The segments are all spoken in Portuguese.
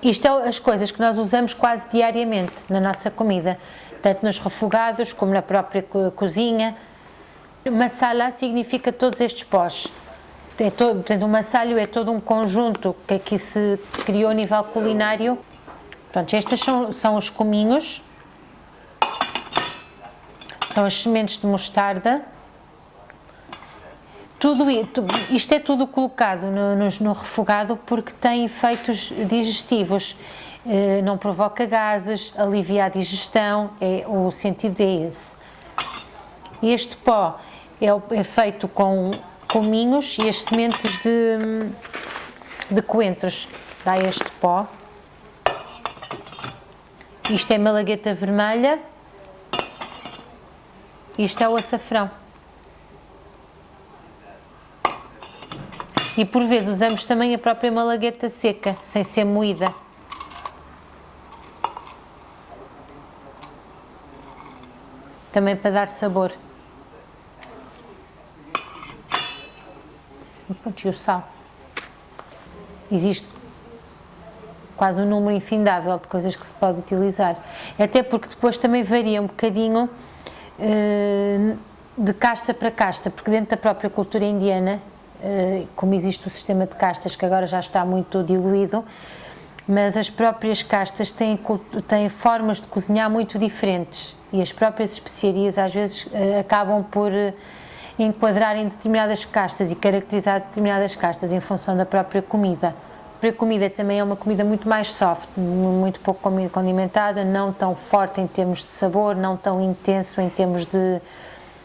Isto é as coisas que nós usamos quase diariamente na nossa comida, tanto nos refogados como na própria cozinha. Masala significa todos estes pós. Portanto, o massalho é todo um conjunto que aqui se criou a nível culinário. Pronto, estes são os cominhos, são as sementes de mostarda. Isto é tudo colocado no refogado porque tem efeitos digestivos, não provoca gases, alivia a digestão, o sentido é esse. Este pó é feito com cominhos e as sementes de coentros, dá este pó. Isto é malagueta vermelha, isto é o açafrão. E por vezes usamos também a própria malagueta seca, sem ser moída. Também para dar sabor. E o sal. Existe quase um número infindável de coisas que se pode utilizar. Até porque depois também varia um bocadinho de casta para casta, porque dentro da própria cultura indiana, como existe o sistema de castas, que agora já está muito diluído, mas as próprias castas têm formas de cozinhar muito diferentes e as próprias especiarias às vezes acabam por enquadrar em determinadas castas e caracterizar determinadas castas em função da própria comida. A própria comida também é uma comida muito mais soft, muito pouco condimentada, não tão forte em termos de sabor, não tão intenso em termos de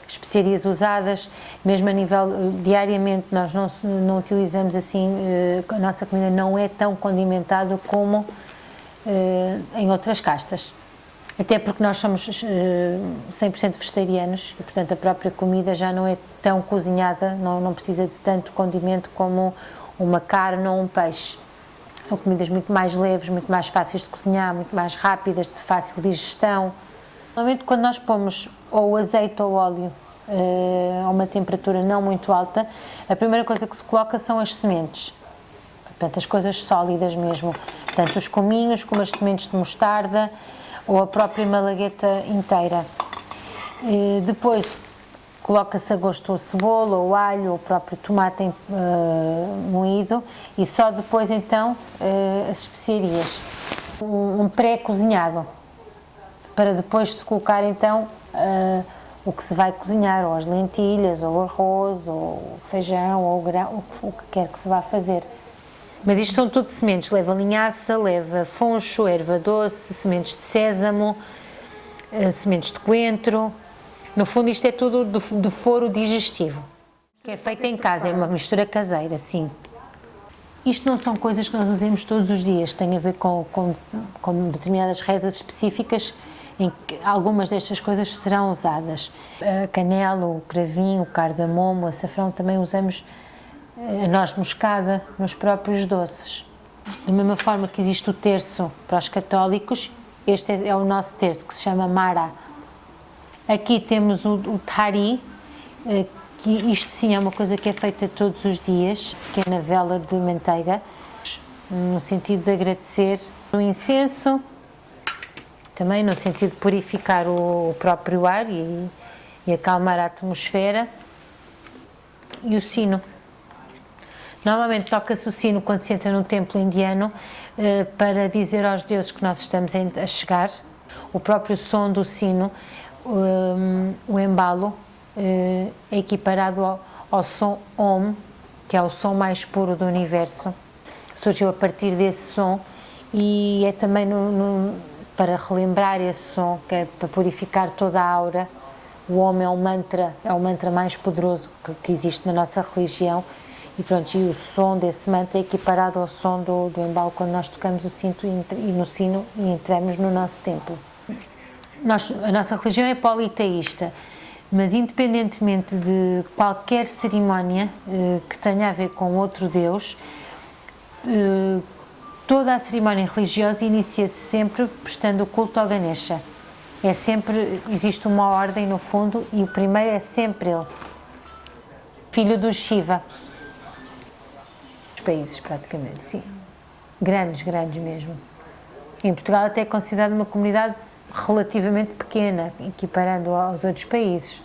especiarias usadas, mesmo a nível diariamente nós não utilizamos assim, a nossa comida não é tão condimentada como em outras castas, até porque nós somos 100% vegetarianos e portanto a própria comida já não é tão cozinhada, não precisa de tanto condimento como uma carne ou um peixe. São comidas muito mais leves, muito mais fáceis de cozinhar, muito mais rápidas, de fácil digestão. Normalmente quando nós pomos ou azeite ou óleo a uma temperatura não muito alta, a primeira coisa que se coloca são as sementes, portanto as coisas sólidas mesmo, tanto os cominhos como as sementes de mostarda ou a própria malagueta inteira. Depois coloca-se a gosto a cebola, o alho, o próprio tomate moído e só depois então as especiarias. Um pré-cozinhado, para depois se colocar então o que se vai cozinhar, ou as lentilhas, ou o arroz, ou o feijão, ou o grão, o que quer que se vá fazer. Mas isto são tudo sementes, leva linhaça, leva foncho, erva doce, sementes de sésamo, sementes de coentro. No fundo isto é tudo de foro digestivo, que é feito em casa, é uma mistura caseira, sim. Isto não são coisas que nós usemos todos os dias, tem a ver com determinadas rezas específicas em que algumas destas coisas serão usadas. A canela, o cravinho, o cardamomo, o açafrão também usamos, a noz moscada nos próprios doces. Da mesma forma que existe o terço para os católicos, este é o nosso terço, que se chama Mara. Aqui temos o tahari, que isto sim é uma coisa que é feita todos os dias, que é na vela de manteiga, no sentido de agradecer o incenso, também no sentido de purificar o próprio ar e acalmar a atmosfera, e o sino. Normalmente toca-se o sino quando se entra num templo indiano para dizer aos deuses que nós estamos a chegar. O próprio som do sino, o embalo, é equiparado ao som Om, que é o som mais puro do universo. Surgiu a partir desse som e é também para relembrar esse som, que é para purificar toda a aura. O Om é o mantra mais poderoso que existe na nossa religião. E pronto, e o som desse mantra é equiparado ao som do embalo quando nós tocamos o cinto no sino e entramos no nosso templo. A nossa religião é politeísta, mas independentemente de qualquer cerimónia que tenha a ver com outro Deus, toda a cerimónia religiosa inicia-se sempre prestando o culto ao Ganesha. Existe uma ordem no fundo e o primeiro é sempre ele, filho do Shiva. Países praticamente, sim. grandes, grandes mesmo. Em Portugal até é considerada uma comunidade relativamente pequena, equiparando aos outros países.